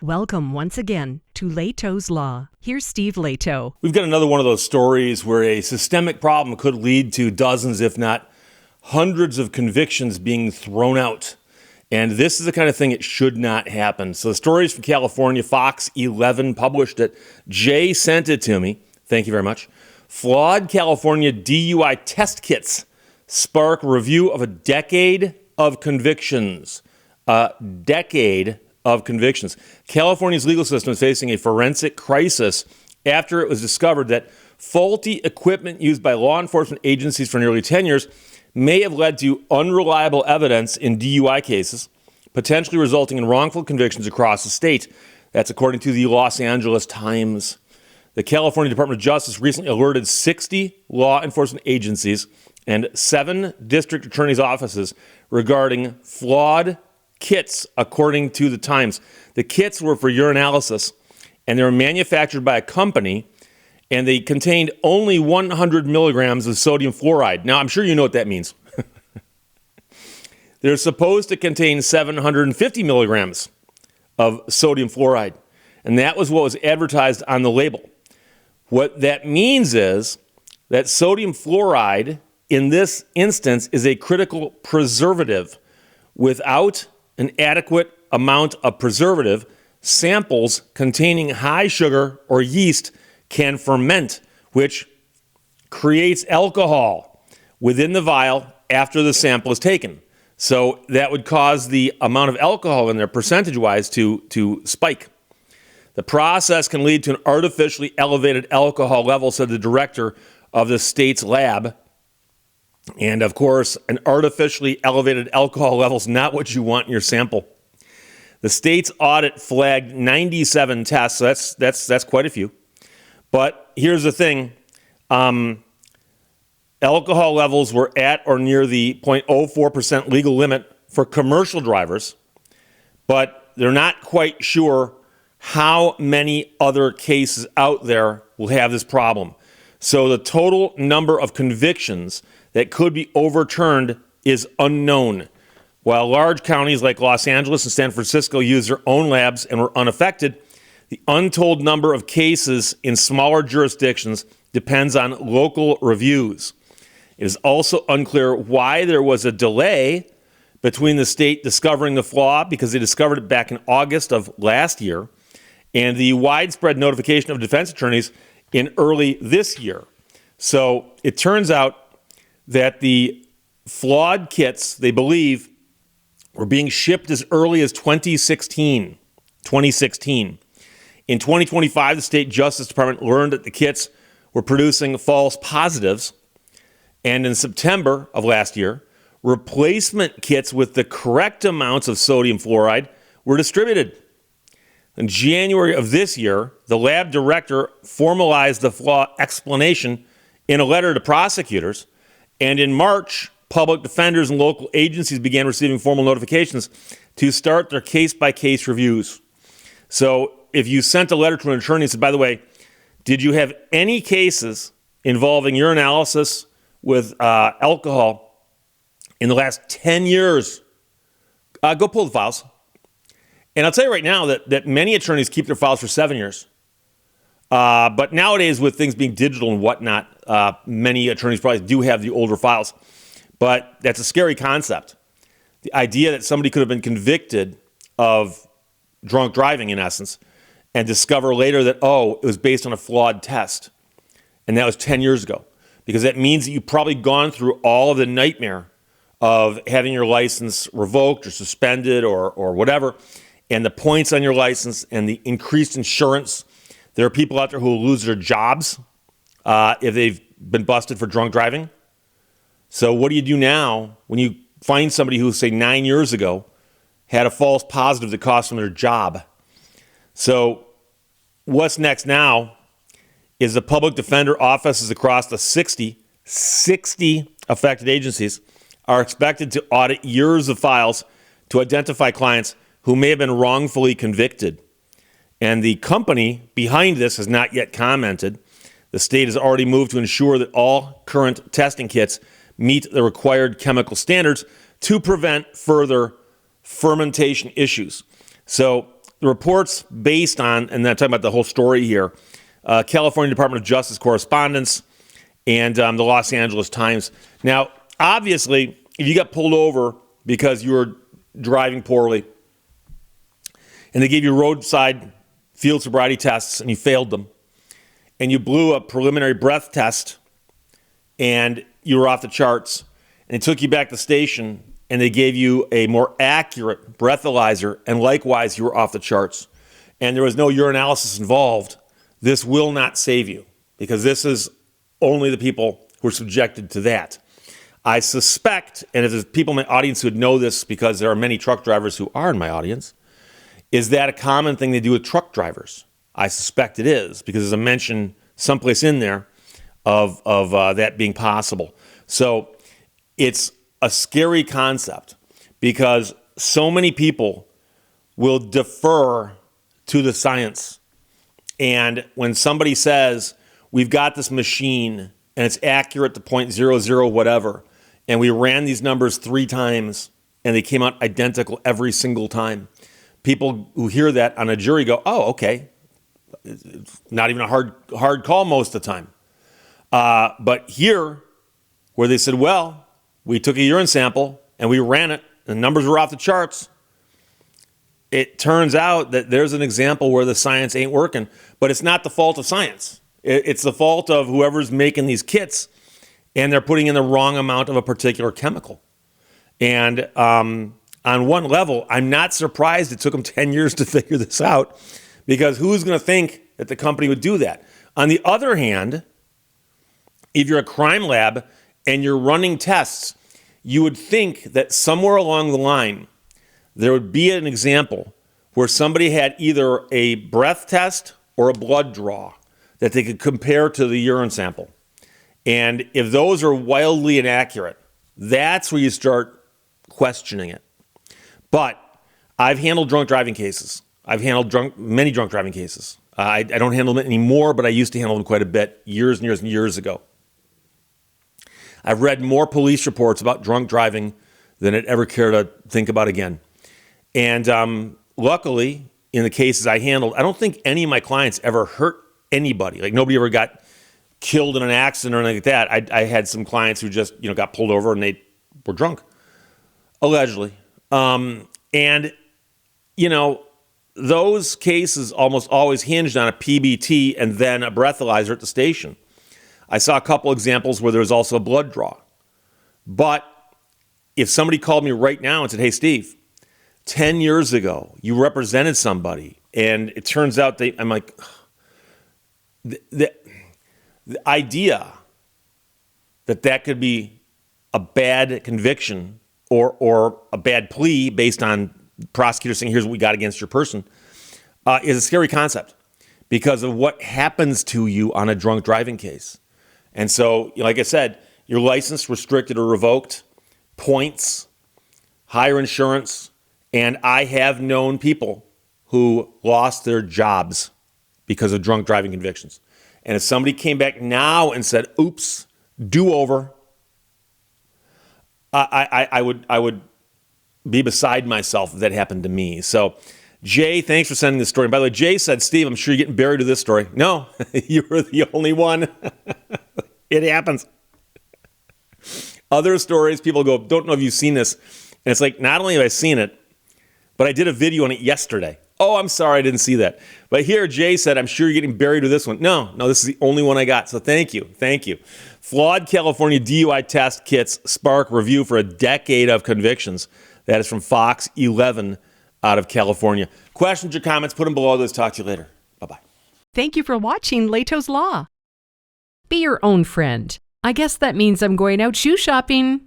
Welcome once again to Lehto's Law. Here's Steve Lehto. We've got another one of those stories where a systemic problem could lead to dozens, if not hundreds of convictions being thrown out. And this is the kind of thing it should not happen. So the story is from California. Fox 11 published it. Jay sent it to me. Thank you very much. Flawed California DUI test kits spark review of a decade of convictions. A decade of convictions. California's legal system is facing a forensic crisis after it was discovered that faulty equipment used by law enforcement agencies for nearly 10 years may have led to unreliable evidence in DUI cases, potentially resulting in wrongful convictions across the state. That's according to the Los Angeles Times. The California Department of Justice recently alerted 60 law enforcement agencies and 7 district attorneys' offices regarding flawed kits, according to the Times. The kits were for urinalysis, and they were manufactured by a company, and they contained only 100 milligrams of sodium fluoride. Now, I'm sure you know what that means. They're supposed to contain 750 milligrams of sodium fluoride, and that was what was advertised on the label. What that means is that sodium fluoride, in this instance, is a critical preservative. Without an adequate amount of preservative, samples containing high sugar or yeast can ferment, which creates alcohol within the vial after the sample is taken. So that would cause the amount of alcohol in there, percentage-wise, to spike. The process can lead to an artificially elevated alcohol level, said the director of the state's lab. And of course, an artificially elevated alcohol level is not what you want in your sample. The state's audit flagged 97 tests, so that's quite a few. But here's the thing. Alcohol levels were at or near the 0.04% legal limit for commercial drivers, but they're not quite sure how many other cases out there will have this problem. So the total number of convictions that could be overturned is unknown. While large counties like Los Angeles and San Francisco use their own labs and were unaffected, the untold number of cases in smaller jurisdictions depends on local reviews. It is also unclear why there was a delay between the state discovering the flaw, because they discovered it back in August of last year, and the widespread notification of defense attorneys in early this year. So it turns out that the flawed kits, they believe, were being shipped as early as 2016. In 2025, the state Justice Department learned that the kits were producing false positives. And in September of last year, replacement kits with the correct amounts of sodium fluoride were distributed. In January of this year, the lab director formalized the flaw explanation in a letter to prosecutors. And in March, public defenders and local agencies began receiving formal notifications to start their case-by-case reviews. So if you sent a letter to an attorney and said, by the way, did you have any cases involving urinalysis with alcohol in the last 10 years? Go pull the files. And I'll tell you right now that many attorneys keep their files for 7 years. But nowadays, with things being digital and whatnot, many attorneys probably do have the older files. But that's a scary concept. The idea that somebody could have been convicted of drunk driving, in essence, and discover later that, it was based on a flawed test. And that was 10 years ago. Because that means that you've probably gone through all of the nightmare of having your license revoked or suspended or whatever, and the points on your license and the increased insurance. There are people out there who will lose their jobs if they've been busted for drunk driving. So what do you do now when you find somebody who, say, 9 years ago had a false positive that cost them their job? So what's next now is the public defender offices across the 60 affected agencies are expected to audit years of files to identify clients who may have been wrongfully convicted. And the company behind this has not yet commented. The state has already moved to ensure that all current testing kits meet the required chemical standards to prevent further fermentation issues. So the reports based on, and I'm talking about the whole story here, California Department of Justice correspondence and the Los Angeles Times. Now, obviously, if you got pulled over because you were driving poorly and they gave you roadside field sobriety tests and you failed them, and you blew a preliminary breath test and you were off the charts, and they took you back to the station and they gave you a more accurate breathalyzer, and likewise you were off the charts, and there was no urinalysis involved, this will not save you, because this is only the people who are subjected to that. I suspect, and if there's people in my audience who would know this, because there are many truck drivers who are in my audience, is that a common thing they do with truck drivers? I suspect it is, because there's a mention someplace in there of that being possible. So it's a scary concept, because so many people will defer to the science. And when somebody says, we've got this machine and it's accurate to 0.00 whatever, and we ran these numbers 3 times and they came out identical every single time, people who hear that on a jury go, oh, okay. It's not even a hard call most of the time. But here, where they said, well, we took a urine sample and we ran it, the numbers were off the charts, it turns out that there's an example where the science ain't working, but it's not the fault of science. It's the fault of whoever's making these kits, and they're putting in the wrong amount of a particular chemical. And on one level, I'm not surprised it took them 10 years to figure this out, because who's going to think that the company would do that? On the other hand, if you're a crime lab and you're running tests, you would think that somewhere along the line, there would be an example where somebody had either a breath test or a blood draw that they could compare to the urine sample. And if those are wildly inaccurate, that's where you start questioning it. But I've handled drunk driving cases. I've handled many drunk driving cases. I don't handle them anymore, but I used to handle them quite a bit years and years and years ago. I've read more police reports about drunk driving than I'd ever care to think about again. And luckily, in the cases I handled, I don't think any of my clients ever hurt anybody. Like, nobody ever got killed in an accident or anything like that. I had some clients who just, got pulled over and they were drunk, allegedly. And those cases almost always hinged on a PBT and then a breathalyzer at the station. I saw a couple examples where there was also a blood draw. But if somebody called me right now and said, hey, Steve, 10 years ago, you represented somebody, and it turns out I'm like, the idea that could be a bad conviction or a bad plea based on prosecutors saying, here's what we got against your person, is a scary concept because of what happens to you on a drunk driving case. And so, like I said, your license restricted or revoked, points, higher insurance, and I have known people who lost their jobs because of drunk driving convictions. And if somebody came back now and said, oops, do over, I would be beside myself if that happened to me. So, Jay, thanks for sending this story. And by the way, Jay said, Steve, I'm sure you're getting buried with this story. No, you were the only one. It happens. Other stories, people go, don't know if you've seen this. And it's like, not only have I seen it, but I did a video on it yesterday. Oh, I'm sorry, I didn't see that. But here, Jay said, I'm sure you're getting buried with this one. No, this is the only one I got. So thank you. Flawed California DUI test kits spark review for a decade of convictions. That is from Fox 11 out of California. Questions or comments, put them below. Let's talk to you later. Bye-bye. Thank you for watching Lehto's Law. Be your own friend. I guess that means I'm going out shoe shopping.